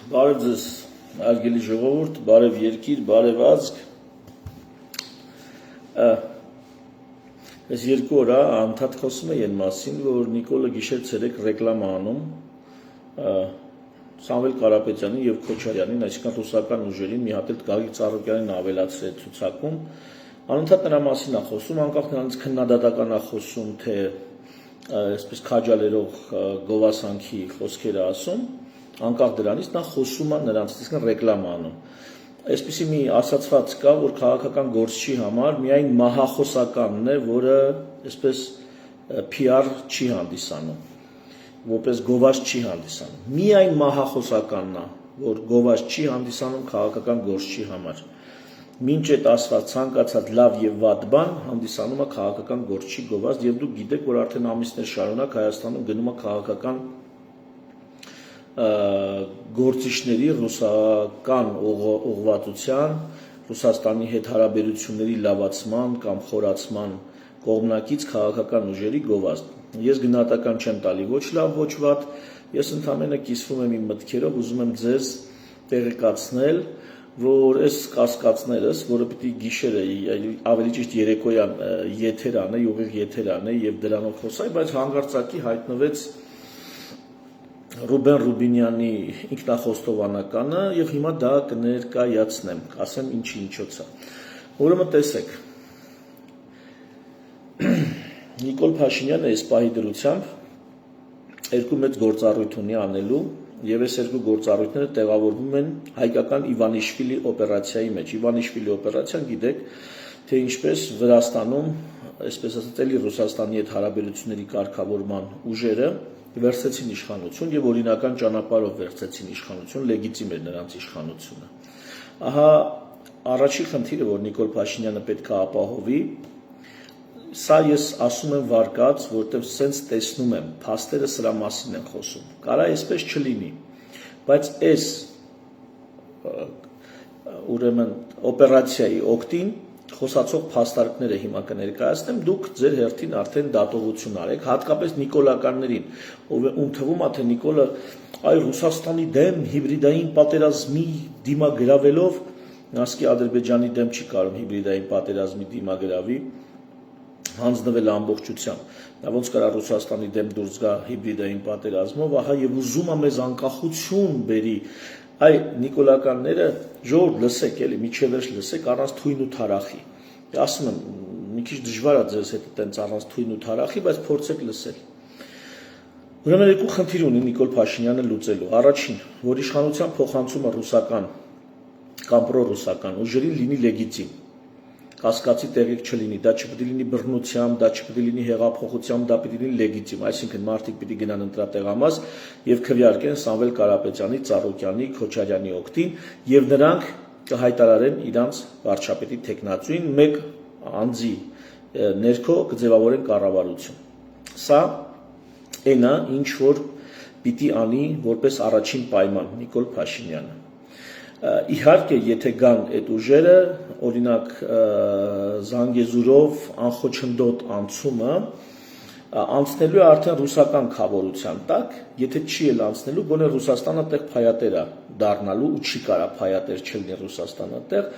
Բարև ձեզ, արգելի ժողովուրդ, բարև երկիր, բարև ազգ։ Այս երկու օր անդադ խոսում է այն մասին, որ Նիկոլը գիշեր ցերեկ ռեկլամ անում Սամվել Կարապետյանին եւ Քոչարյանին, այսինքն ռուսական ուժերին, մի հատ էլ Գագիկ Ծառուկյանին ավելացրել ցուցակում։ Անընդհատ նրա մասին է խոսում, անկախ նրանից քննադատական է խոսում, թե այսպես քաջալերող գովասանքի խոսքեր է ասում, անկախ դրանից նա խոսում է նրանց, այսինքն ռեկլամ անում։ Այսպիսի մի ասացված կա, որ քաղաքական գործչի համար միայն մահախոսականն է, որը այսպես PR չի հանդիսանում, որպես գովազ չի հանդիսանում։ Միայն մահախոսականն է, որ գովազ չի հանդիսանում քաղաքական գործչի համար։ Մինչ այդ ասված ցանկացած լավ եւ վատ բան հանդիսանում է քաղաքական գործչի գովազ, եւ դուք գիտեք, որ արդեն ամիսներ շարունակ Հայաստանում գնում է քաղաքական գործիչների ռուսական ուղղվածության, Ռուսաստանի հետ հարաբերությունների լավացման կամ խորացման կողմնակից քաղաքական ուժերի գովազդ։ Ես գնահատական չեմ տալի ոչ լավ, ոչ վատ, ես ընդհանրապես կիսվում եմ իմ մտքերով, ուզում եմ ձեզ տեղեկացնել, որ այս կասկածներս, որը պիտի գիշերը, ավելի ճիշտ երեկոյան եթեր անե, ուղիղ եթեր անե եւ դրանով խոսայ, բայց հանգարցակի հայտնվեց Ռուբեն Ռուբինյանի ինքնախոստովանականը եւ հիմա դա կներկայացնեմ, ասեմ ինչի ինչոց է։ Ուրեմն տեսեք, Նիկոլ Փաշինյանը այս պահի դրությամբ երկու մեծ գործառույթ ունի անելու եւ այս երկու գործառույթները տեղավորվում են հայկական Իվանիշվիլի օպերացիայի մեջ։ Իվանիշվիլի օպերացիան գիտեք, թե ինչպես Վրաստանում, այսպես ասած, էլի Ռուսաստանի հետ հարաբերությունների կարգավորման ուժերը վերցեցին իշխանություն եւ օրինական ճանապարհով վերցեցին իշխանություն, լեգիտիմ էր նրանց իշխանությունը։ Ահա առաջին խնդիրը, որ Նիկոլ Փաշինյանը պետք է ապահովի, սա ես ասում եմ վարկած, որտեղ սենց տեսնում եմ, փաստերը սրա մասին են խոսում։ Կարա այսպես չլինի, բայց այս ուրեմն օպերացիայի օկտին խոսացող փաստարկները հիմա կներկայացնեմ, դուք ձեր հերթին արդեն դատողություն արեք, հատկապես նիկոլականներին, ում թվում է, թե Նիկոլը այ Ռուսաստանի դեմ հիբրիդային պատերազմի դիմագրավելով, ասկի Ադրբեջանի դեմ չի կարող հիբրիդային պատերազմի դիմագրավի, հանձնվել ամբողջությամբ։ Նա ոնց կարա Ռուսաստանի դեմ դուրս գա հիբրիդային պատերազմով, ահա եւ ուզում է մեզ անկախություն բերի։ Այ նիկոլականները ժողովուրդ լսեք, էլի միջև վերջ լսեք, առանց թույն ու թարախի։ Ասում եմ, մի քիչ դժվար է ձեզ հետ տենց առանց թույն ու թարախի, բայց փորձեք լսել։ Ուրեմն երկու խնդիր ունի Նիկոլ Փաշինյանը լուծելու։ Առաջին, որ իշխանության փոխանցումը ռուսական կամ պրոռուսական ուժերին լինի լեգիտիմ, կասկածի տեղիք չլինի, դա չպետք է լինի բռնությամբ, դա չպետք է լինի հեղափոխությամբ, դա պիտի լինի լեգիտիմ, այսինքն մարդիկ պիտի գնան ընտրատեղամաս եւ քվեարկեն Սամվել Կարապետյանի, Ծառուկյանի, Քոչարյանի օգտին եւ նրանք կհայտարարեն իրանց վարչապետի տեխնացուին մեկ անձի ներքո կձևավորեն կառավարություն։ Սա այնա, ինչ որ պիտի անի որպես առաջին պայման Նիկոլ Փաշինյանը։ Իհարկե, եթե գան այդ ուժերը, օրինակ Զանգեզուրով անխոչնդոտ անցումը անցնելու է արդեն ռուսական խավորության տակ, եթե չի էլ անցնելու, գոնե Ռուսաստանը տեղ փայատեր է դառնալու ու չի կարա փայատեր չլինի Ռուսաստանը տեղ։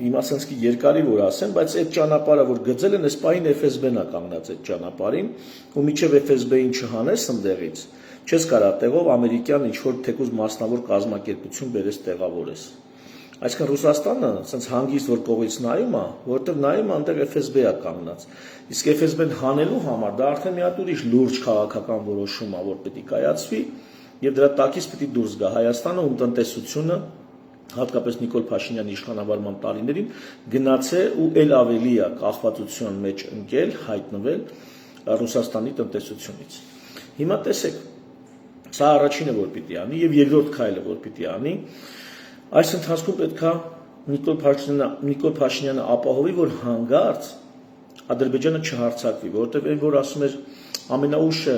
Հիմա ասենց კი երկարի որ ասեմ, բայց այդ ճանապարհը որ գծել են, այս պահին FSB-ն է կանգնած այդ ճանապարհին, ու միջև FSB-ին չհանես ընդեղից, չես կարա տեղով ամերիկյան ինչ-որ թեկուզ մասնավոր կազմակերպություն բերես տեղավորես։ Այսինքն Ռուսաստանը ասենց հանգիստ որ կողից նայում է, որտեղ նայում է այնտեղ FSB է կանգնած։ Իսկ FSB-ն հանելու համար դա արդեն մի հատ ուրիշ լուրջ քաղաքական որոշում է, որ պետք է կայացվի, եւ դրա տակից պետք է դուրս գա Հայաստանը, ում տնտեսությունը հատկապես Նիկոլ Փաշինյանի իշխանավարման տարիներին գնացե ու ել ավելի է կախվածության մեջ ընկել, հայտնվել Ռուսաստանի տնտեսությունից։ Հիմա տեսեք, սա առաջինը որ պիտի անի եւ երկրորդ քայլը որ պիտի անի, այս ընթացքում պետքա Նիկոլ Փաշինյանը ապահովի, որ հանգարց Ադրբեջանը չհարձակվի, որովհետեւ այն որ ասում էր ամենաուշը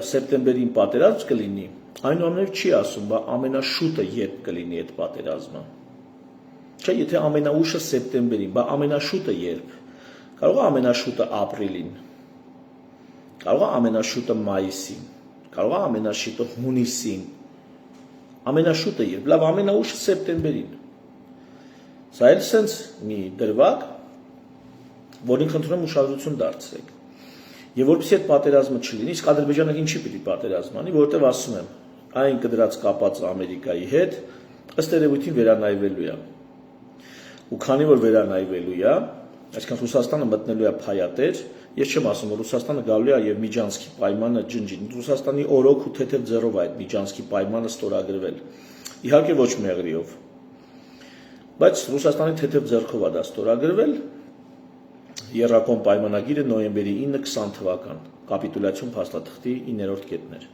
սեպտեմբերին պատերազմ կլինի, այնուամենայնիվ չի ասում, բա ամենաշուտը երբ կլինի այդ պատերազմը։ Չէ, եթե ամենաուշը սեպտեմբերին, բա ամենաշուտը երբ։ Կարող է ամենաշուտը ապրիլին, կարող է ամենաշուտը մայիսին, կարող է ամենաշուտը հունիսին, ամենաշուտը երբ, լավ ամենաուշ սեպտեմբերին։ Սա էլ սենց մի դրվագ, որին խնդրում եմ ուշադրություն դարձրեք։ Եվ որպեսզի այդ պատերազմը չլինի, իսկ Ադրբեջանը ինչի պիտի պատերազմ անի, որովհետև ասում եմ, այն կդրած կապած Ամերիկայի հետ, ըստ երևույթին վերանայվելու է։ Ու քանի որ վերանայվելու է, այսինքն Ռուսաստանը մտնելու է փայատեր, ես չեմ ասում, որ Ռուսաստանը գալու է եւ Միջանցքի պայմանը ջնջի։ Ռուսաստանի օրոք ու թեթև ձեռով այդ Միջանցքի պայմանը ստորագրվել։ Իհարկե ոչ մեղրիով։ Բայց Ռուսաստանի թեթև ձեռքով է դա ստորագրվել։ Եռակոմ պայմանագիրը նոյեմբերի 9-20 թվական կապիտուլյացիոն փաստաթղթի 9-րդ կետն էր։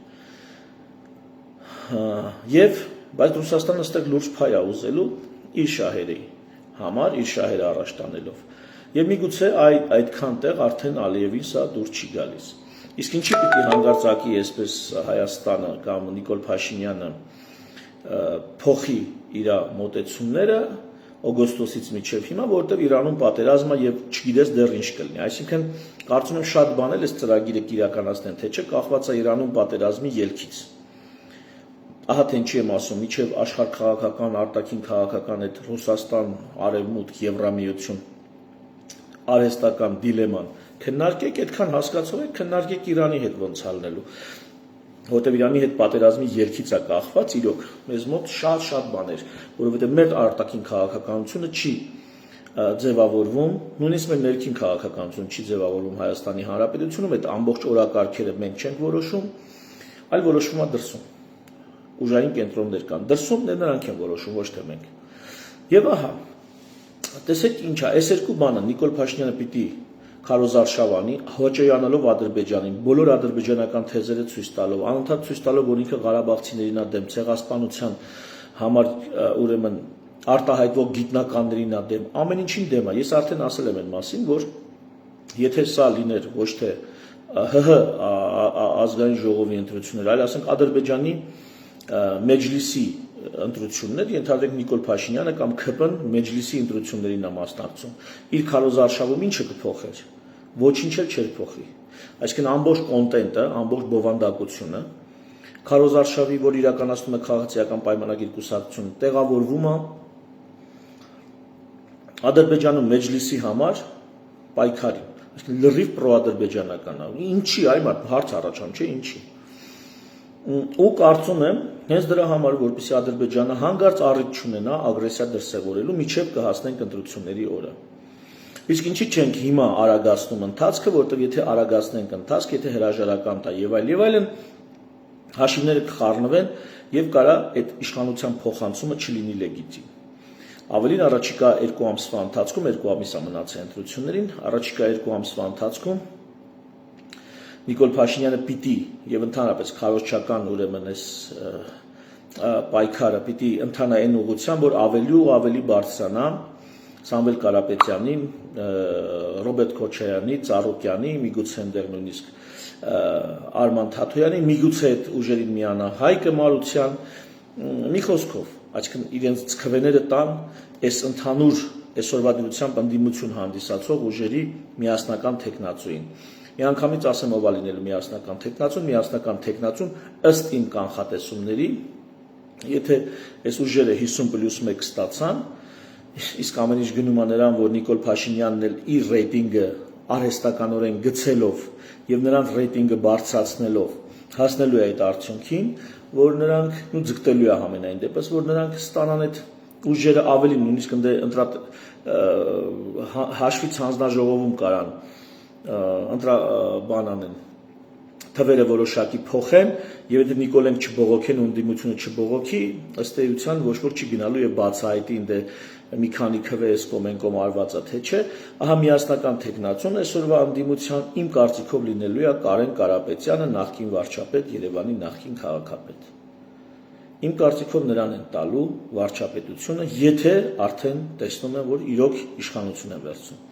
Եվ բայց Ռուսաստանը այստեղ լուրջ փայ է ուզելու իր շահերի համար, իր շահերը առաջ տանելով։ Եվ միգուցե այդքան տեղ արդեն Ալիևին սա դուր չի գալիս։ Իսկ ինչի պիտի հանգարցակի այսպես Հայաստանը կամ Նիկոլ Փաշինյանը փոխի իր մոտեցումները օգոստոսից մինչև հիմա, որովհետև Իրանում պատերազմը եւ չգիտես դեռ ինչ կլինի։ Այսինքն կարծում եմ շատ բան էլ այս ծրագիրը կիրականացնեն, թե չէ կախված է Իրանում պատերազմի ելքից։ Ահա թե ինչի եմ ասում, միջև աշխարհքաղաքական, արտաքին քաղաքական այդ Ռուսաստան, Արևմուտք, Եվրամիություն արհեստական դիլեման քննարկեք, այդքան հասկացող եք, քննարկեք Իրանի հետ ոնց ալնելու։ Որտեղ Իրանի հետ պատերազմի ելքից է կախված, իրոք, մեզ մոտ շատ բաներ, որովհետև մեր արտաքին քաղաքականությունը չի ձևավորվում, նույնիսկ մեր ներքին քաղաքականությունը չի ձևավորվում Հայաստանի Հանրապետությունում, այդ ամբողջ օրակարգերը մենք չենք որոշում, այլ որոշվում է դրսում։ Ուժային կենտրոններ կան դրսում, նրանք են որոշում, ոչ թե մենք։ Եվ ահա, տեսեք ինչ է, այս երկու բանը Նիկոլ Փաշինյանը պիտի քարոզարշավանի, հոճեյանալով Ադրբեջանին, բոլոր ադրբեջանական թեզերը ցույց տալով, անընդհատ ցույց տալով, որ ինքը Ղարաբաղցիներին է դեմ, ցեղասպանության համար ուրեմն արտահայտվող գիտնականներին է դեմ, ամեն ինչին դեմ է։ Ես արդեն ասել եմ այն մասին, որ եթե սա լիներ ոչ թե ՀՀ ազգային ժողովի ընտրություններ, այլ ասենք Ադրբեջանի Մեջլիսի ընտրություններ, ենթադրենք Նիկոլ Փաշինյանը կամ ՔՊ-ն Մեջլիսի ընտրություններին է մասնակցում, իր քարոզարշավում ինչը կփոխեր, ոչինչ էլ չէր փոխի։ Այսինքն ամբողջ կոնտենտը, ամբողջ բովանդակությունը քարոզարշավի, որ իրականացնում է քաղաքացիական պայմանագիր կուսակցությունը, տեղավորվում է Ադրբեջանում Մեջլիսի համար պայքարի, այսինքն լրիվ պրոադրբեջանական է։ Ինչի, այ մարդ հարց առաջանում չէ, ինչի։ Ու կարծում եմ, հենց դրա համար, որպեսզի Ադրբեջանը հանգարց առիթ չունենա ագրեսիա դրսևորելու, միջև կհասնենք ընտրությունների օրը։ Իսկ ինչի չենք հիմա արագացնում ընթացքը, որտեղ եթե արագացնենք ընթացքը, եթե հրաժարական տա եւ այլն, հաշիվները կխառնվեն եւ կարա այդ իշխանության փոխանցումը չլինի լեգիտիմ։ Ավելին առաջիկա 2 ամսվա ընթացքում, 2 ամիս մնացել ընտրություններին, առաջիկա 2 ամսվա ընթացքում Նիկոլ Փաշինյանը պիտի եւ ընդհանրապես քարոզչական ուրեմն այս պայքարը պիտի ընթանա այն ուղղությամբ, որ ավելի ու ավելի բարձրանա Սամվել Կարապետյանի, Ռոբերտ Քոչարյանի, Ծառուկյանի, միգուցե այնտեղ նույնիսկ Արման Թաթոյանի, միգուցե այդ ուժերին միանա Հայկը Մարության, մի խոսքով, այսինքն իրենց ցկվեները տան այս ընդհանուր այսօրվա դրությամբ ընդդիմություն հանդիսացող ուժերի միասնական տեխնացուին։ Միանգամից ասեմ ով է լինելու միասնական տեխնացուն ըստ իմ կանխատեսումների, եթե այս ուժերը 50+1 ստացան, իսկ ամեն ինչ գնում է նրան, որ Նիկոլ Փաշինյանն էլ իր ռեյտինգը արհեստականորեն գցելով եւ նրանց ռեյտինգը բարձրացնելով հասնելու է այդ արդյունքին, որ նրանք ձգտելու է համենայն դեպս, որ նրանք ստանան այդ ուժերը ավելի նույնիսկ հաշվից հանձնաժողովում կարան բանանեն թվերը որոշակի փոխեն եւ եթե Նիկոլեն չբողոքեն ու ընդդիմությունը չբողոքի, ըստ էության ոչ որ չի գնալու եւ բացահայտի ինձ մի քանի քվե էս կոմենկոմ արվածա թե չէ, ահա միասնական տեխնացիոն այսօրվա ընդդիմության իմ կարծիքով լինելու է Կարեն Կարապետյանը, նախկին վարչապետ, Երևանի նախկին քաղաքապետ։ Իմ կարծիքով նրան են տալու վարչապետությունը, եթե արդեն տեսնում են, որ իրոք իշխանություն է վերցնում։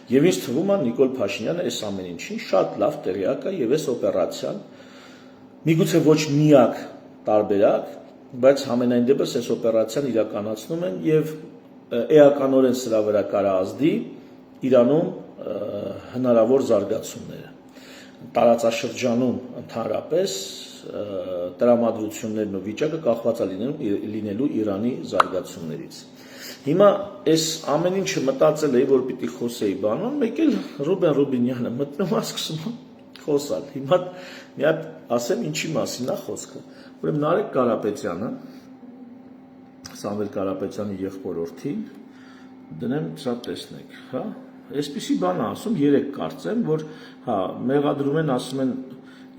Եվ ինձ թվում է Նիկոլ Փաշինյանը այս ամեն ինչին շատ լավ տեղյակ է եւ այս օպերացիան միգուցե ոչ միակ տարբերակ, բայց համենայն դեպս այս օպերացիան իրականացնում են եւ էականորեն սրա վրա կարա ազդի Իրանում հնարավոր զարգացումները։ տարածաշրջանում ընդհանրապես տրամադրություններն ու վիճակը կախված է լինելու Իրանի զարգացումներից։ Հիմա այս ամեն ինչը մտածել էի, որ պիտի խոսեի բանում, մեկ էլ Ռուբեն Ռուբինյանը մտնում է սկսում խոսալ։ Հիմա մի հատ ասեմ ինչի մասին է խոսքը։ Ուրեմն Նարեկ Կարապետյանը, Սամվել Կարապետյանի եղբորորդին, դնեմ սա տեսնեք, հա, այսպիսի բան է ասում, 3 կարծեմ, որ հա, մեղադրում են, ասում են,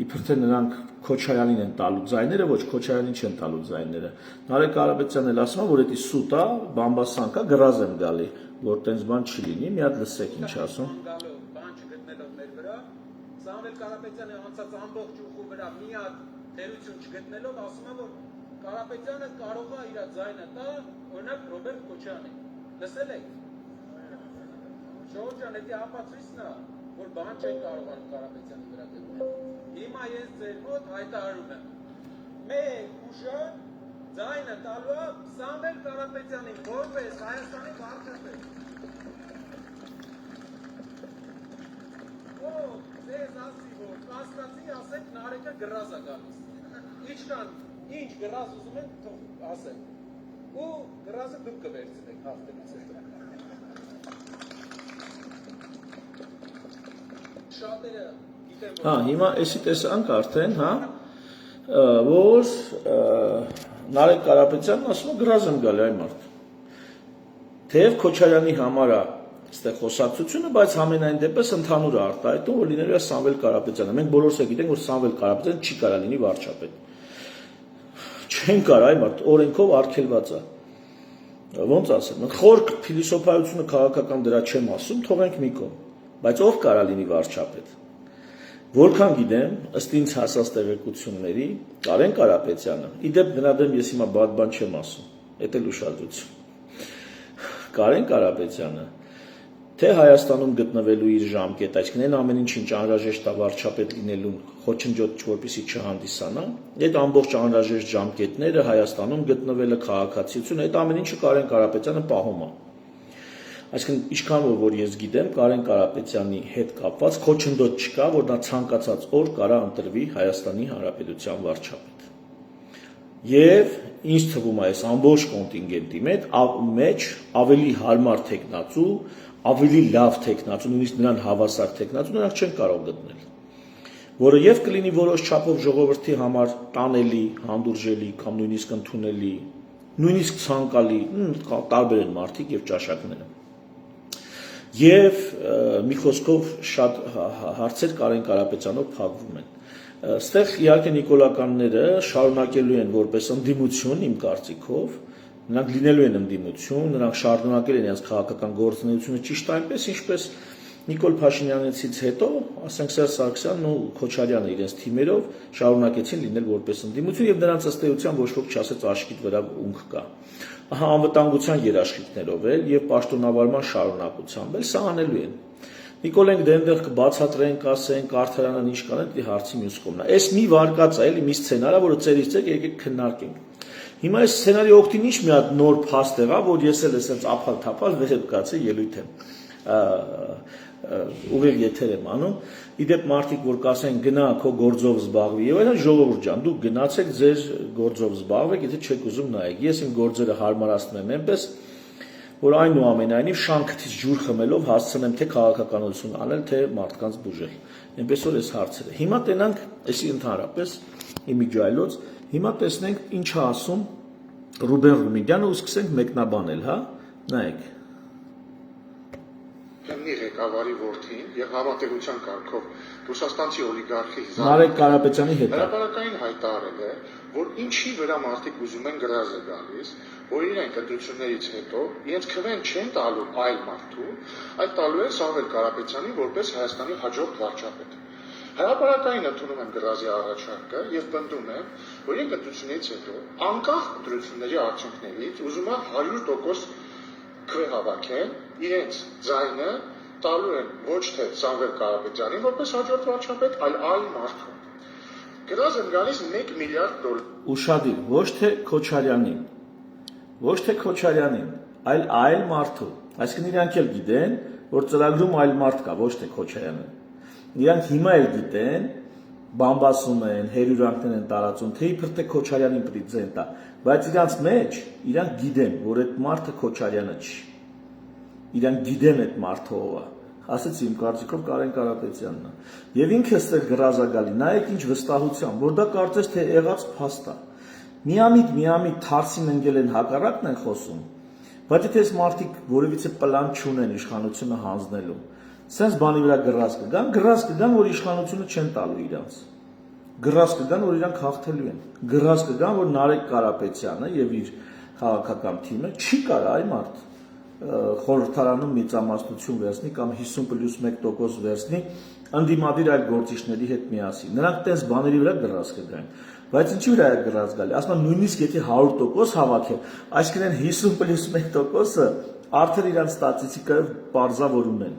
իբր թե նրանք Քոչարյանին են տալու ձայները, ոչ Քոչարյանին չեն տալու ձայները։ Նարեկ Կարապետյանն էլ ասում է, որ դա սուտ է, բամբասանք է, գրազ եմ գալի, որ տենց բան չի լինի, մի հատ լսեք ինչ ասում։ Բան չգտնելով մեր վրա, Սամվել Կարապետյանը անցած ամբողջ ուղու վրա մի հատ թերություն չգտնելով ասում է, որ Կարապետյանը կարող է իր ձայնը տա, օրինակ Ռոբերտ Քոչարյանին։ Լսել եք։ Շորջան, դա ապացույցն է, որ բան չեն կարողանում Կարապետյանի վրա գտնել։ Հիմա ես ձեր մոտ հայտարարում եմ։ Մենք ուժը ձայնը տալու է Սամվել Կարապետյանին, որպես Հայաստանի վարչապետ։ Ո՞վ ձեզ ասի, որ կասկածի ասեք Նարեկը գրազ է գալիս։ Ինչքան ինչ գրազ ուզում են, թող ասեք։ Ու գրազը դուք կվերցնեք հաղթելուց հետո։ Շատերը Հա, հիմա էսի տեսանք արդեն, հա, որ Նարեկ Կարապետյանն ասում է գրազ եմ գալի այ մարդ։ Թեև Քոչարյանի համար է այստեղ խոսակցությունը, բայց համենայն դեպս ընդհանուր է արտահայտում, որ լինելու է Սամվել Կարապետյանը։ Մենք բոլորս էլ գիտենք, որ Սամվել Կարապետյանը չի կարա լինի վարչապետ։ Չեն կարա այ մարդ, օրենքով արգելված է։ Ոնց ասեմ, խորք փիլիսոփայությունը քաղաքական դրա չեմ ասում, թողենք մի կողմ, բայց ով կարա լինի վարչապետ։ Որքան գիտեմ, ըստ ինձ հասած տեղեկությունների, Կարեն Կարապետյանը, իդեպ նրա դեմ ես հիմա բան չեմ ասում, դա էլ ուշադրություն։ Կարեն Կարապետյանը, թե Հայաստանում գտնվելու իր ժամկետ, այսինքն այն ամեն ինչին անհրաժեշտ է վարչապետ լինելուն խոչընդոտ, որպեսզի չհանդիսանա, այդ ամբողջ անհրաժեշտ ժամկետները Հայաստանում գտնվելը, քաղաքացիությունը, այդ ամեն ինչը Կարեն Կարապետյանը պահում է։ Այսինքն ինչքան որ ես գիտեմ, Կարեն Կարապետյանի հետ կապված խոչընդոտ չկա, որ նա ցանկացած օր կարա ընտրվի Հայաստանի Հանրապետության վարչապետ։ Եվ ինձ թվում է այս ամբողջ կոնտինգենտի մեջ ավելի հարմար տեխնացու, ավելի լավ տեխնացու, նույնիսկ նրան հավասար տեխնացու նրանք չեն կարող գտնել, որը եւ կլինի որոշ չափով ժողովրդի համար տանելի, հանդուրժելի կամ նույնիսկ ընդունելի, նույնիսկ ցանկալի, տարբեր են մարդիկ եւ ճաշակները։ Եվ մի խոսքով շատ հարցեր Կարեն Կարապետյանով փակվում են։ Այստեղ իհարկե նիկոլականները շարունակելու են որպես ընդդիմություն, իմ կարծիքով, նրանք լինելու են ընդդիմություն, նրանք շարունակել են իրենց քաղաքական գործունեությունը ճիշտ այնպես, ինչպես Նիկոլ Փաշինյանից հետո, ասենք Սերժ Սարգսյանն ու Քոչարյանը իրենց թիմերով շարունակեցին լինել որպես ընդդիմություն եւ նրանց ըստ էության ոչ ոք չասեց աշկիտ վրա ունք կա։ Ահա անվտանգության երաշխիքներով էլ եւ պաշտոնավարման շարունակությամբ էլ սա անելու են։ Նիկոլենք դենտեղ կբացատրեն, կասեն, կարթարանան ինչ կանեն, դի հարցի մյուս կողմն է։ Այս մի վարկած է, էլի մի սցենար է, որը ծերից ծեր եկեք քննարկենք։ Հիմա այս սցենարի օգտին ինչ մի հատ նոր փաստ եղա, որ ես էլ այսպես ափալ-թափալ վերև կացի ելույթ եմ ուղիղ եթեր եմ անում, իդեպ մարդիկ որ կասեն գնա քո գործով զբաղվի եւ այլն, ժողովուրդ ջան, դուք գնացեք ձեր գործով զբաղվեք, եթե չեք ուզում նայեք։ Ես իմ գործերը հարմարացնում եմ այնպես, որ այնուամենայնիվ շանքից ջուր խմելով հասցնեմ թե քաղաքականություն անել, թե մարդկանց բուժել։ Այնպես որ այս հարցերը։ Հիմա տենանք, էսի ընդհանրապես իմիջայլոց, հիմա տեսնենք ինչ է ասում Ռուբեն Ռուբինյանը ու սկսենք մեկնաբանել, հա։ Նայեք։ Հիմնի ղեկավարի որդին եւ համատեղության կարգով ռուսաստանցի օլիգարխի Նարեկ Կարապետյանի հետ հրապարակային հայտարարել է, որ ինչի վրա մարդիկ ուզում են գրազը գալիս, որ իրենք ընտրություններից հետո իրենց քվեն չեն տալու այլ մարդու, այլ տալու են Սամվել Կարապետյանին որպես Հայաստանի հաջորդ վարչապետ։ Հրապարակային ընդունում են գրազի առաջարկը եւ պնդում են, որ իրենք ընտրությունից հետո անկախ ընտրությունների արդյունքներից ուզում են 100% քվե հավաքեն, իրենց ձայնը տալու են ոչ թե Սամվել Կարապետյանին որպես հաջորդ վարչապետ, այլ մարդու։ Գրազ են գալիս $1 միլիարդ։ Ուշադիր, ոչ թե Քոչարյանին, այլ մարդու։ Այսինքն իրանք էլ գիտեն, որ ծրագրում այլ մարդ կա, ոչ թե Քոչարյանը։ իրանք հիմա էլ գիտեն, բամբասում են, հերյուրանքներ են տարածում, թե իբր թե Քոչարյանին պրեզիդենտ է, բայց իրանք մեջ իրանք գիտեն, որ այդ մարդը Քոչարյանը չի։ Իրանք գիտեն այդ մարդը ով է։ Ասեցի իմ կարծիքով Կարեն Կարապետյանն է։ Եվ ինքը ստեղ գրազագալի, նայեք ինչ վստահությամբ, որ դա կարծես թե եղած փաստ է։ Միամիտ թարսին ընկել են հակառակն են խոսում, բայց եթե այս մարդիկ որևիցե պլան չունեն իշխանությունը հանձնելու, սենց բանի վրա գրած կգան, որ իշխանությունը չեն տալու իրանց։ Գրած կգան, որ իրանք հաղթելու են։ Գրած կգան, որ Նարեկ Կարապետյանը եւ իր քաղաքական թիմը չի կարա այ մարդ խորհրդարանում մեծամասնություն վերցնի կամ 50+1% վերցնի անդիմադիր այլ գործիչների հետ միասին։ Նրանք տես բաների վրա գրած կգան։ Բայց ինչի վրա է գրած գալի։ Ասում եմ նույնիսկ եթե 100% հավաքեն, այսինքն 50+1%-ը արդեն իրանք ստատիստիկայով պարզավորում են։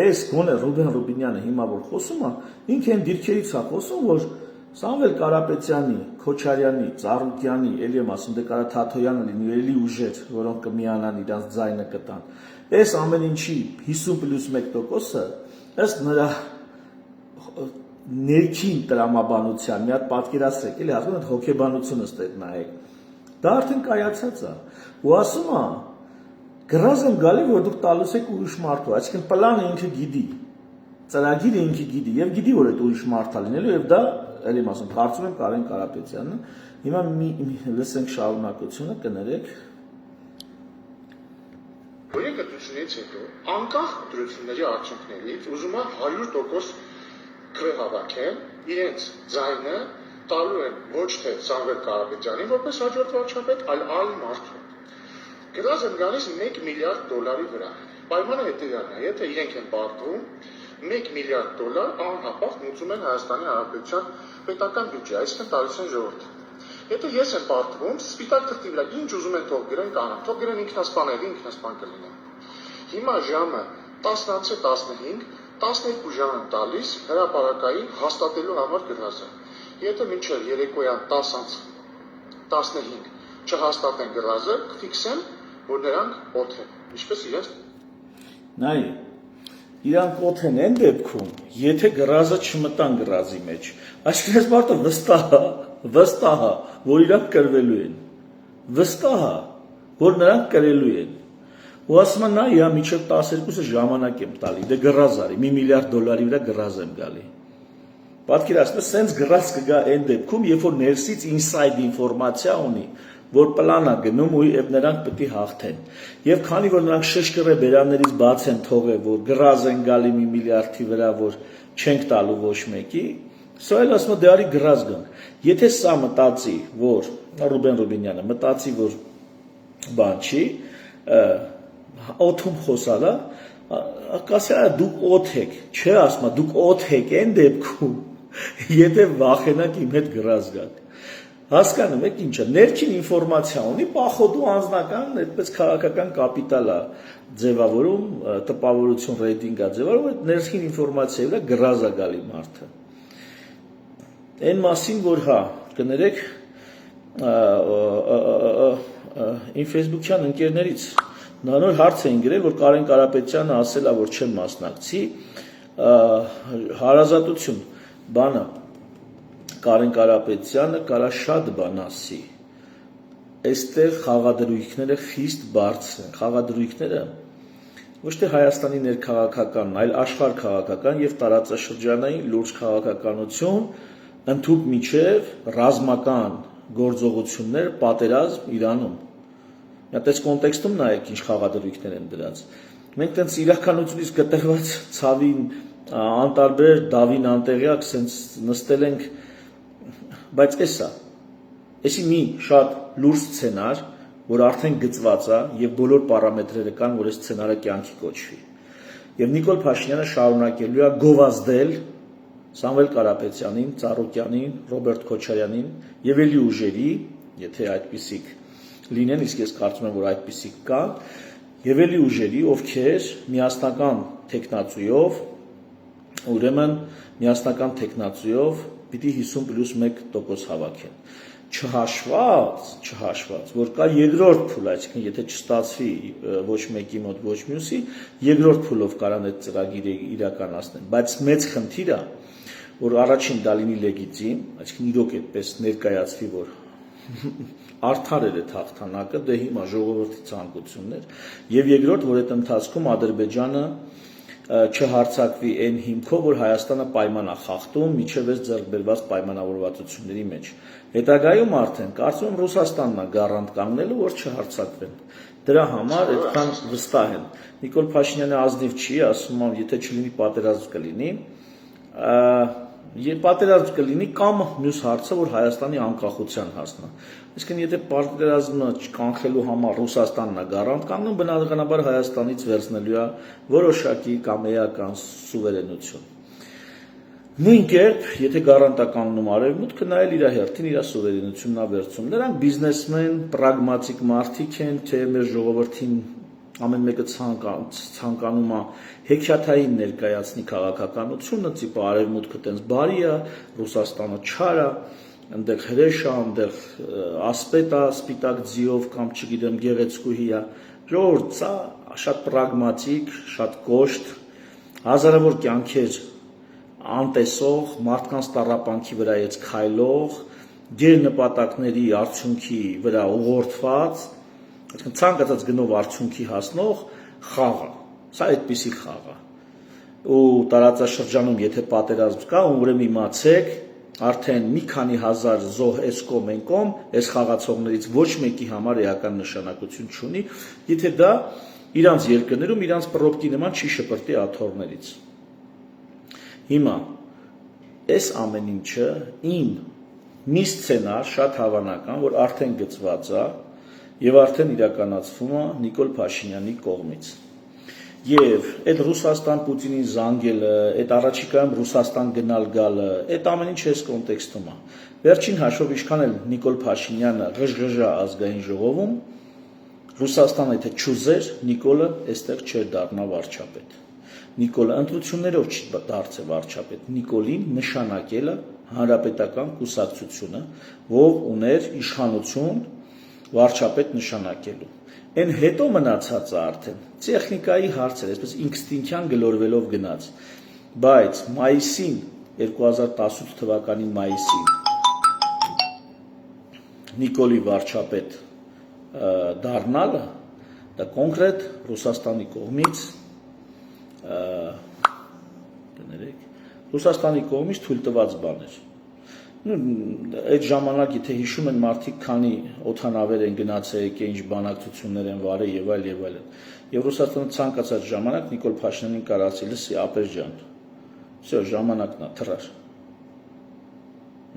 Այս գոնե Ռուբեն Ռուբինյանը հիմա որ խոսում է, ինքը այն դիրքերից է խոսում, որ Սամվել Կարապետյանի, Քոչարյանի, Ծառուկյանի, էլի եմ ասում, դե կարա Թաթոյանը լինի, էլի ուժեր, որոնք կմիանան իրանց ձայնը կտան։ Այս ամեն ինչի 50+1%-ը ըստ նրա ներքին տրամաբանության, մի հատ պատկերացրեք, էլի ասում են հոգեբանությունը ստեղ նայեք։ Դա արդեն կայացած է։ Ու ասում է գրած եմ գալի, որ դուք տալուս եք ուրիշ մարդու, այսինքն պլանը ինքը գիտի, ծրագիրը ինքը գիտի եւ գիտի, որ այդ ուրիշ մարդ է լինելու եւ դա, ելի ասում, կարծում եմ Կարեն Կարապետյանը, հիմա լսենք շարունակությունը, կներեք։ Օրենքդրությունից հետո, անկախ դրությունների արդյունքներից, ուզում եմ 100% քվե հավաքեն, իրենց ձայնը տալու են ոչ թե Սամվել Կարապետյանին, որպես հաջորդ վարչապետ, այլ մարդու։ Գրած են գալիս $1 միլիարդ վրա։ Պայմանը հետևյալն է, եթե իրենք են պարտվում, $1 միլիարդ անհապաղ մուծում են Հայաստանի Հանրապետության պետական բյուջե, այսինքն տալիս են ժողովրդին։ Եթե ես եմ պարտվում, սպիտակ թղթի վրա ինչ ուզում են թող գրեն կանեն, թող գրեն ինքնասպան կլինեն։ Հիմա ժամը 10:15, 12 ժամ են տալիս հրապարակային հաստատելու համար գրածը։ Եթե մինչև երեկոյան 10:15 չհաստատեն գրածը, կֆիքսեն, որ նրանք օդ են, ինչպես իրենց։ Նայ, իրանք օդ են այն դեպքում, եթե գրածը չմտան գրածի մեջ, այսինքն այս մարդը վստահ է, որ իրանք կրվելու են, վստահ է, որ նրանք կրելու են։ Ու ասում են, նա իա միջև 12-ը ժամանակ եմ տալի, դե գրած արի, $1 միլիարդ վրա գրած եմ գալի։ Պատկերացնեք, սենց գրած կգա այն դեպքում, երբ որ ներսից inside ինֆորմացիա ունի, որ պլան է գնում ու եւ նրանք պետք է հաղթեն։ Եվ քանի որ նրանք շշկռե բերաններից բաց են թողել, որ գրած են գալի $1 միլիարդի վրա, որ չենք տալու ոչ մեկի, սա էլ ասում է դե արի գրած գան։ Եթե սա մտածի, որ Ռուբեն Ռուբինյանը մտածի, որ բան չի, օթում խոսալա, կասի դուք օդ եք, չէ ասում, դուք օդ եք այն դեպքում, եթե վախենակ իմ հետ գրած գաք։ Հասկանում եք ինչը, ներքին ինֆորմացիա ունի, պախոդու անձնական, այդպես քաղաքական կապիտալ է ձևավորում, տպավորություն ռեյտինգ է ձևավորում, այդ ներքին ինֆորմացիայի վրա գրած է գալի մարդը։ Այն մասին, որ հա, կներեք, իմ Facebook-յան ընկերներից նոր հարց էին գրել, որ Կարեն Կարապետյանը ասել է, որ չեմ մասնակցի, հարազատություն, բանը, Կարեն Կարապետյանը կարա շատ բան ասի, այստեղ խաղադրույքները խիստ բարձր են, խաղադրույքները ոչ թե Հայաստանի ներքաղաքական, այլ աշխարհ քաղաքական եւ տարածաշրջանային լուրջ քաղաքականություն, ընդհուպ միջև ռազմական գործողություններ, պատերազմ Իրանում։ Այդ կոնտեքստում նայեք ինչ խաղադրույքներ են դրած։ Մենք տենց իրականությունից գտեղված ցավին անտարբեր դավին անտեղյակ սենց նստել ենք, բայց էսի մի շատ լուրջ սցենար, որ արդեն գծված է եւ բոլոր պարամետրերը կան, որ այս սցենարը կյանքի կոչվի։ Եվ Նիկոլ Փաշինյանը շարունակելու է գովազդել Սամվել Կարապետյանին, Ծառուկյանին, Ռոբերտ Քոչարյանին եւ էլի ուժերի, եթե այդպիսիք լինեն, իսկ ես կարծում եմ, որ այդպիսիք կան, եւ էլի ուժերի, ովքեր միասնական տեխնացույով, ուրեմն միասնական տեխնացույով պիտի 50+1% հավաքեն։ չհաշված, որ կա երկրորդ փուլ, այսինքն եթե չստացվի ոչ մեկի մոտ, ոչ մյուսի, երկրորդ փուլով կարան այդ ծրագիրը իրականացնեն, բայց մեծ խնդիրը, որ առաջին դա լինի լեգիտիմ, այսինքն իրոք այդպես ներկայացվի, որ արդար էր այդ հաղթանակը, դե հիմա ժողովրդի ցանկությունն էր, եւ երկրորդ, որ այդ ընթացքում Ադրբեջանը չհարցակվի այն հիմքով, որ Հայաստանը պայման է խախտում միջև այս ձեռք բերված պայմանավորվածությունների մեջ։ Հետագայում արդեն կարծում եմ Ռուսաստանն է գարանտ կանգնելու, որ չհարցակվեն։ Դրա համար այդքան վստահ են։ Նիկոլ Փաշինյանը ազնիվ չի, ասում եմ, եթե չլինի պատերազմ կլինի, պատերազմ կլինի կամ մյուս հարցը, որ Հայաստանի անկախության հասնա։ Այսինքն եթե պատերազմը կանխելու համար Ռուսաստանն է գարանտ կանգնում, բնականաբար Հայաստանից վերցնելու է որոշակի կամ էական սուվերենություն։ Նույն կերպ, եթե գարանտ է կանգնում Արևմուտքը, նա էլ իր հերթին իր սուվերենությունն է վերցնում։ Նրանք բիզնեսմեն, պրագմատիկ մարդիկ են, թե մեր ժողովրդին ամեն մեկը ցանկանում է հեքիաթային ներկայացնի քաղաքականությունը, տիպը Արևմուտքը տենց բարի է, Ռուսաստանը չար է, այնտեղ հրեշ է, այնտեղ ասպետ է, սպիտակ ձիով կամ չգիտեմ գեղեցկուհի է, ժողովուրդ սա շատ պրագմատիկ, շատ կոշտ, հազարավոր կյանքեր անտեսող, մարդկանց տառապանքի վրայից քայլող, գերնպատակների արդյունքի վրա ուղղորդված, ցանկացած գնով արդյունքի հասնող խաղ է։ Սա այդպիսի խաղ է։ Ու տարածաշրջանում եթե պատերազմ կա, ուրեմն իմացեք, արդեն մի քանի հազար զոհ էսկոմ ենկոմ, այս խաղացողներից ոչ մեկի համար էական նշանակություն չունի, եթե դա իրանց երկրներում իրանց պրոպտի նման չի շպրտի աթոռներից։ Հիմա այս ամեն ինչը իմ մի սցենար շատ հավանական, որ արդեն գծված է եւ արդեն իրականացվում է Նիկոլ Փաշինյանի կողմից։ Եվ այդ Ռուսաստան Պուտինին զանգելը, այդ առաջիկայում Ռուսաստան գնալ գալը, այդ ամեն ինչ այս կոնտեքստում է։ Վերջին հաշվով ինչքան էլ Նիկոլ Փաշինյանը ղժղժա ազգային ժողովում, Ռուսաստանը եթե չուզեր, Նիկոլը այստեղ չէր դառնա վարչապետ։ Նիկոլը ընտրություններով չդարձավ վարչապետ։ Նիկոլին նշանակել է հանրապետական կուսակցությունը, ով ուներ իշխանություն վարչապետ նշանակելու։ Այն հետո մնացածը արդեն տեխնիկայի հարց էր, այսպես ինստինկտյան գլորվելով գնաց։ Բայց մայիսին 2018 թվականի մայիսին Նիկոլի վարչապետ դառնալը դա կոնկրետ Ռուսաստանի կողմից թույլ տված բան էր։ Այդ ժամանակ եթե հիշում են մարդիկ քանի օդանավեր են գնացել, եկե ինչ բանակցություններ են վարել եւ այլ եւ այլն։ Եվ Ռուսաստանը ցանկացած ժամանակ Նիկոլ Փաշինյանին կարացի լսի ապեր ջան։ Всё, ժամանակն է, թռար։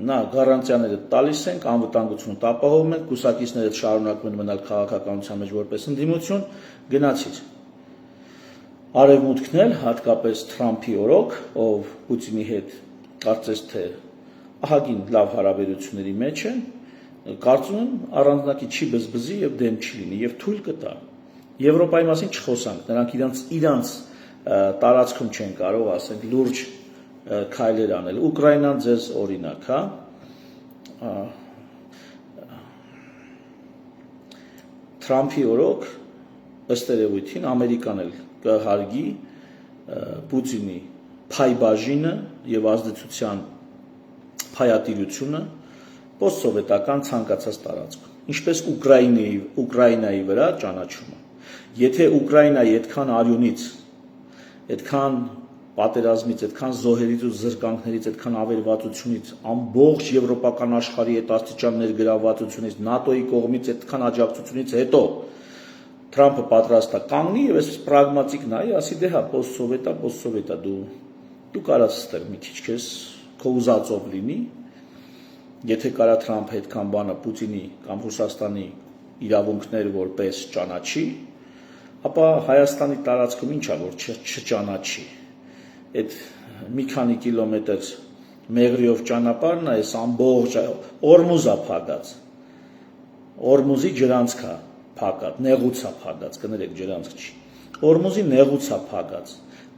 Նա գարանտիաները տալիս ենք, անվտանգությունը ապահովում ենք, կուսակիցները շարունակում են մնալ քաղաքականության մեջ որպես ընդդիմություն, գնացիր։ Արևմուտքն էլ հատկապես Թրամփի օրոք, ով Պուտինի հետ կարծես թե ահագին լավ հարաբերությունների մեջ են, կարծում եմ առանձնակի չի բզբզի եւ դեմ չի լինի եւ թույլ կտա։ Եվրոպայի մասին չխոսանք, նրանք իրանց տարածքում չեն կարող, ասենք, լուրջ քայլեր անել։ Ուկրաինան ձեզ օրինակ, հա։ Թրամփի օրոք ըստ երևույթին Ամերիկան էլ կհարգի Պուտինի փայբաժինը եւ ազդեցության փայատիրությունը պոստսովետական ցանկացած տարածքում, ինչպես Ուկրաինայի վրա ճանաչումը։ Եթե Ուկրաինայի այդքան արյունից, այդքան պատերազմից, այդքան զոհերից ու զրկանքներից, այդքան ավերվածությունից, ամբողջ եվրոպական աշխարհի այդ աստիճան ներգրավվածությունից, ՆԱՏՕ-ի կողմից այդքան աջակցությունից հետո Թրամփը պատրաստ է կանգնի եւ այսպես պրագմատիկ նայի, ասի դե հա պոստսովետա դու կարաս ստեղ մի քիչ քեզ քո ուզածով լինի, եթե կարա Թրամփը այդքան բանը Պուտինի կամ Ռուսաստանի իրավունքներ որպես ճանաչի, ապա Հայաստանի տարածքում ինչ է որ չճանաչի։ Այդ մի քանի կիլոմետր մեղրիով ճանապարհն է, այս ամբողջ Օրմուզա փակած։ Օրմուզի ջրանցքա փակած, նեղուցա փակած, կներեք ջրանցք չի։ Օրմուզի նեղուցա փակած։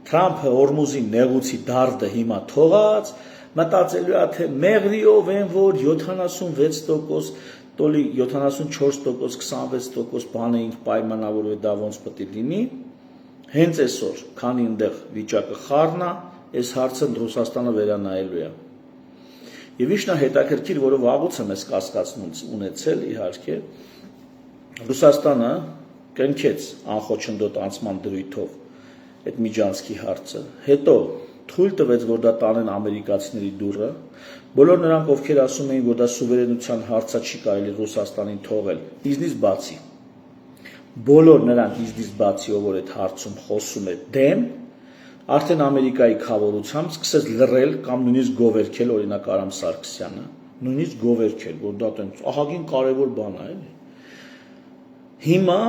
Թրամփը Օրմուզի նեղուցի դարդը հիմա թողած, մտածելու է թե մեղրիով են որ 76% տոլի 74% 26% բան էինք պայմանավորվել դա ոնց պետք է լինի հենց այսօր քանի այնտեղ վիճակը խառն է այս հարցը Ռուսաստանը վերանայելու է եւ ինչն է հետաքրքիր որը վաղուց եմ ես կասկածն ունեցել իհարկե Ռուսաստանը կնքեց անխոչնդոտ անցման դրույթով այդ միջանցքի հարցը հետո թույլ տվեց որ դա տանեն ամերիկացիների դուռը բոլոր նրանք ովքեր ասում էին որ դա սուվերենության հարցը չի կարելի Ռուսաստանին թողել իզնից բացի բոլոր նրանք իզնից բացի ով որ այդ հարցում խոսում է դեմ արդեն ամերիկայի խավորությամբ սկսեց լռել կամ նույնիսկ գովերքել օրինակ Արամ Սարգսյանը նույնիսկ գովերքել որ դա տենց ահագին կարևոր բան է էլի հիմա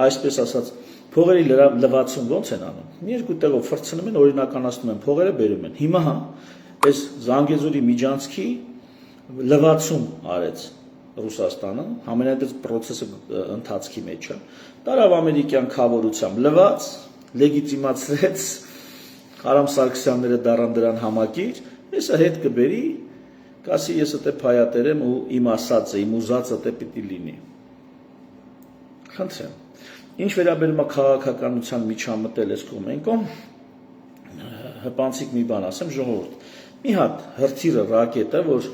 այսպես ասած փողերի լվացում ոնց են անում մի երկու տեղով ֆրցնում են օրինականացնում են փողերը բերում են հիմա հա այս Զանգեզուրի միջանցքի լվացում արեց Ռուսաստանը համենայնպես process-ը ընթացքի մեջ է տարավ ամերիկյան խավորությամբ լված լեգիտիմացրեց Արամ Սարգսյանները դառան դրան համակիր հեսա հետ կբերի կասի ես այդե փայատերեմ ու իմ ասածը իմ ուզածը դե պիտի լինի խնդրեմ ինչ վերաբերում է քաղաքականության միջամտել ես կոմենկոմ հպանցիկ մի բան ասեմ ժողովուրդ մի հատ հրթիռը ռակետը որ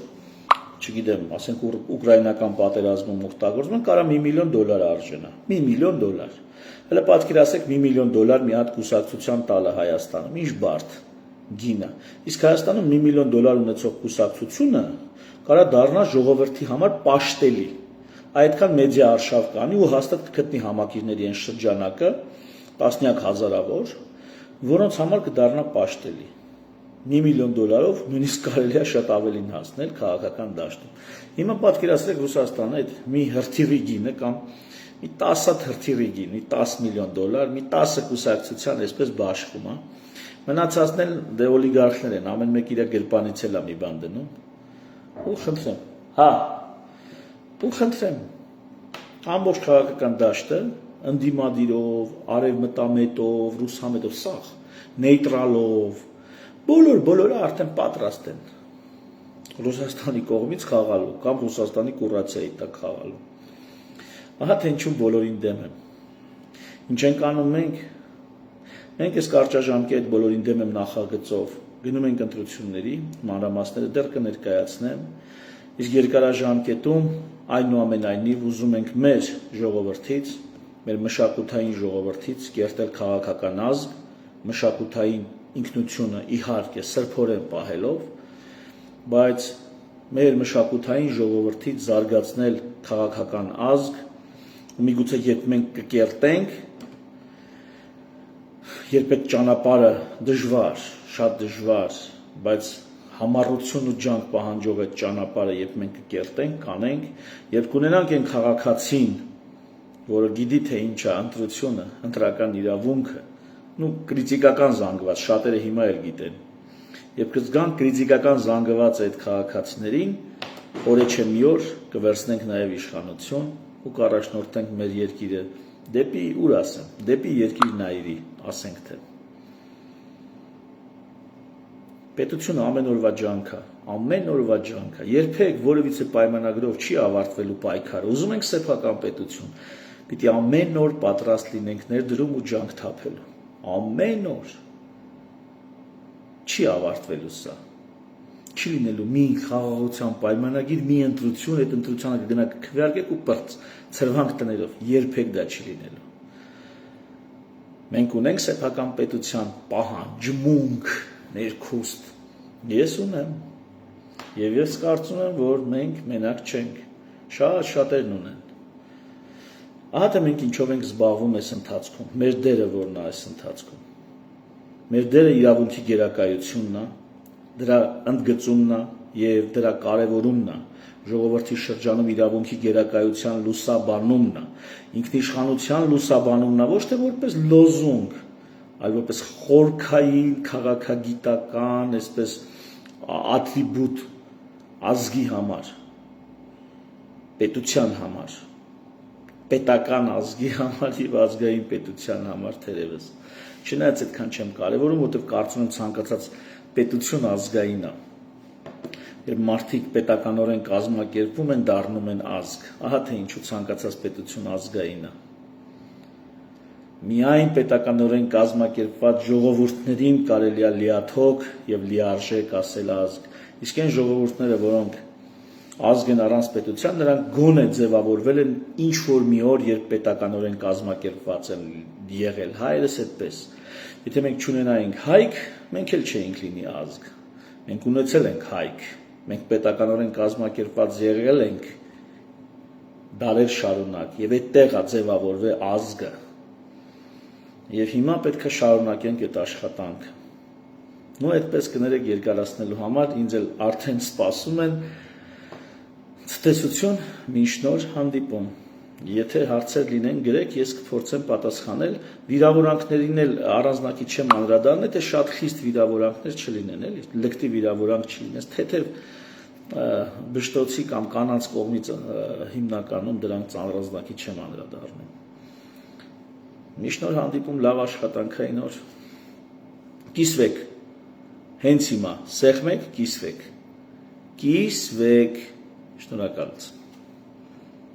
չգիտեմ ասենք ուկրաինական պատերազմում օգտագործում են կարա $1 միլիոն արժենա $1 միլիոն հələ պատկերացեք $1 միլիոն մի հատ կուսակցության տալը Հայաստանում ինչ բարդ գինը իսկ Հայաստանում $1 միլիոն ունեցող կուսակցությունը կարա դառնա ժողովրդի համար պաշտելի այդքան մեդիա արշավ կանի ու հաստատ կգտնի համակիրների այն շրջանակը տասնյակ հազարավոր որոնց համար կդառնա պաշտելի $1 միլիոն նույնիսկ կարելի է շատ ավելին հասնել քաղաքական դաշտում հիմա պատկերացրեք Ռուսաստանը այդ մի հրթիռի գինը կամ մի 10 հրթիռի գին մի $10 միլիոն մի 10 կուսակցության այսպես բաշխում է մնացածն էլ դե օլիգարխներ են ամեն մեկ իր գրպանից էլ է մի բան դնում ու խնդրեմ հա ու խնդրեմ ամբողջ քաղաքական դաշտը ընդդիմադիրով, արևմտամետով, ռուսամետով, սաղ, նեյտրալով, բոլորը արդեն պատրաստ են Ռուսաստանի կողմից խաղալու կամ Ռուսաստանի կուրացիայի տակ խաղալու։ Ահա թե ինչու բոլորին դեմ եմ։ Ինչ ենք անում մենք։ Մենք այս կարճաժամկետ այդ բոլորին դեմ եմ նախագծով գնում ենք ընտրությունների, մանրամասները դեռ կներկայացնեմ, իսկ երկարաժամկետում այնուամենայնիվ ուզում ենք մեր ժողովրդից, մեր մշակութային ժողովրդից կերտել քաղաքական ազգ, մշակութային ինքնությունը իհարկե սրբորեն պահելով, բայց մեր մշակութային ժողովրդից զարգացնել քաղաքական ազգ, միգուցե երբ մենք կկերտենք, երբ այդ ճանապարհը դժվար, շատ դժվար, բայց համառություն ու ջանք պահանջող այդ ճանապարհը երբ մենք կկերտենք, կանենք, երբ կունենանք այն քաղաքացին, որը գիտի թե ինչ է ընտրությունը, ընտրական իրավունքը, ու կրիտիկական զանգված, շատերը հիմա էլ գիտեն։ Երբ կզգանք կրիտիկական զանգված այդ քաղաքացիներին, օրը չէ մի օր կվերցնենք նաև իշխանություն ու կառաջնորդենք մեր երկիրը դեպի ուր ասեմ, դեպի երկիր նայիրի, ասենք թե։ Պետությունը ամեն օրվա ջանք է, երբեք որևիցե պայմանագրով չի ավարտվելու պայքարը, ուզում ենք սեփական պետություն, պիտի ամեն օր պատրաստ լինենք ներդրում ու ջանք թափելու, ամեն օր, չի ավարտվելու սա, չի լինելու մի խաղաղության պայմանագիր, մի ընտրություն, այդ ընտրությանը կգնա կքվեարկեք ու պրծ, ցրվանք տներով, երբեք դա չի լինելու։ Մենք ունենք սեփական պետության պահանջմունք, ներքուստ, ես ունեմ, եւ ես կարծում եմ, որ մենք մենակ չենք, շատերն ունեն։ Ահա թե մենք ինչով ենք զբաղվում այս ընթացքում, մեր դերը որն է այս ընթացքում։ Մեր դերը իրավունքի գերակայությունն է, դրա ընդգծումն է եւ դրա կարեւորումն է, ժողովրդի շրջանում իրավունքի գերակայության լուսաբանումն է, ինքնիշխանության լուսաբանումն է, ոչ թե որպես լոզունգ, այլ որպես խորքային քաղաքագիտական, այսպես ատրիբուտ ազգի համար, պետության համար, պետական ազգի համար եւ ազգային պետության համար թերևս։ Չնայած այդքան չեմ կարևորում, որովհետեւ կարծում եմ ցանկացած պետություն ազգային է։ երբ մարդիկ պետականորեն կազմակերպվում են, դառնում են ազգ։ Ահա թե ինչու ցանկացած պետություն ազգային է։ Միայն պետականորեն կազմակերպված ժողովուրդներին կարելի է լիաթոք եւ լիարժեք ասել ազգ։ Իսկ այն ժողովուրդները, որոնք ազգ են առանց պետության, նրանք գոնե ձևավորվել են ինչ որ մի օր, երբ պետականորեն կազմակերպված են եղել։ Հայերս այդպես։ Եթե մենք չունենայինք հայք, մենք էլ չէինք լինի ազգ։ Մենք ունեցել ենք հայք, մենք պետականորեն կազմակերպված եղել ենք դարեր շարունակ եւ այդտեղ է ձևավորվել ազգը։ Եվ հիմա պետք է շարունակենք այդ աշխատանքը։ Նո այդպես կներեք երկարացնելու համար ինձ էլ արդեն սպասում են ցտեսություն, մինչ նոր հանդիպում։ Եթե հարցեր լինեն, գրեք, ես կփորձեմ պատասխանել։ Վիրավորանքներին էլ առանձնակի չեմ անդրադառնալ, թե շատ խիստ վիրավորանքներ չլինեն, էլի, լկտի վիրավորանք չլինես, թեթև բշտոցի կամ կանանց կողմից հիմնականում դրանք առանձնակի չեմ անդրադառնում։ Մինչ նոր հանդիպում, լավ աշխատանքային օր։ Կիսվեք։ Հենց հիմա սեղմեք, կիսվեք։ Շնորհակալություն։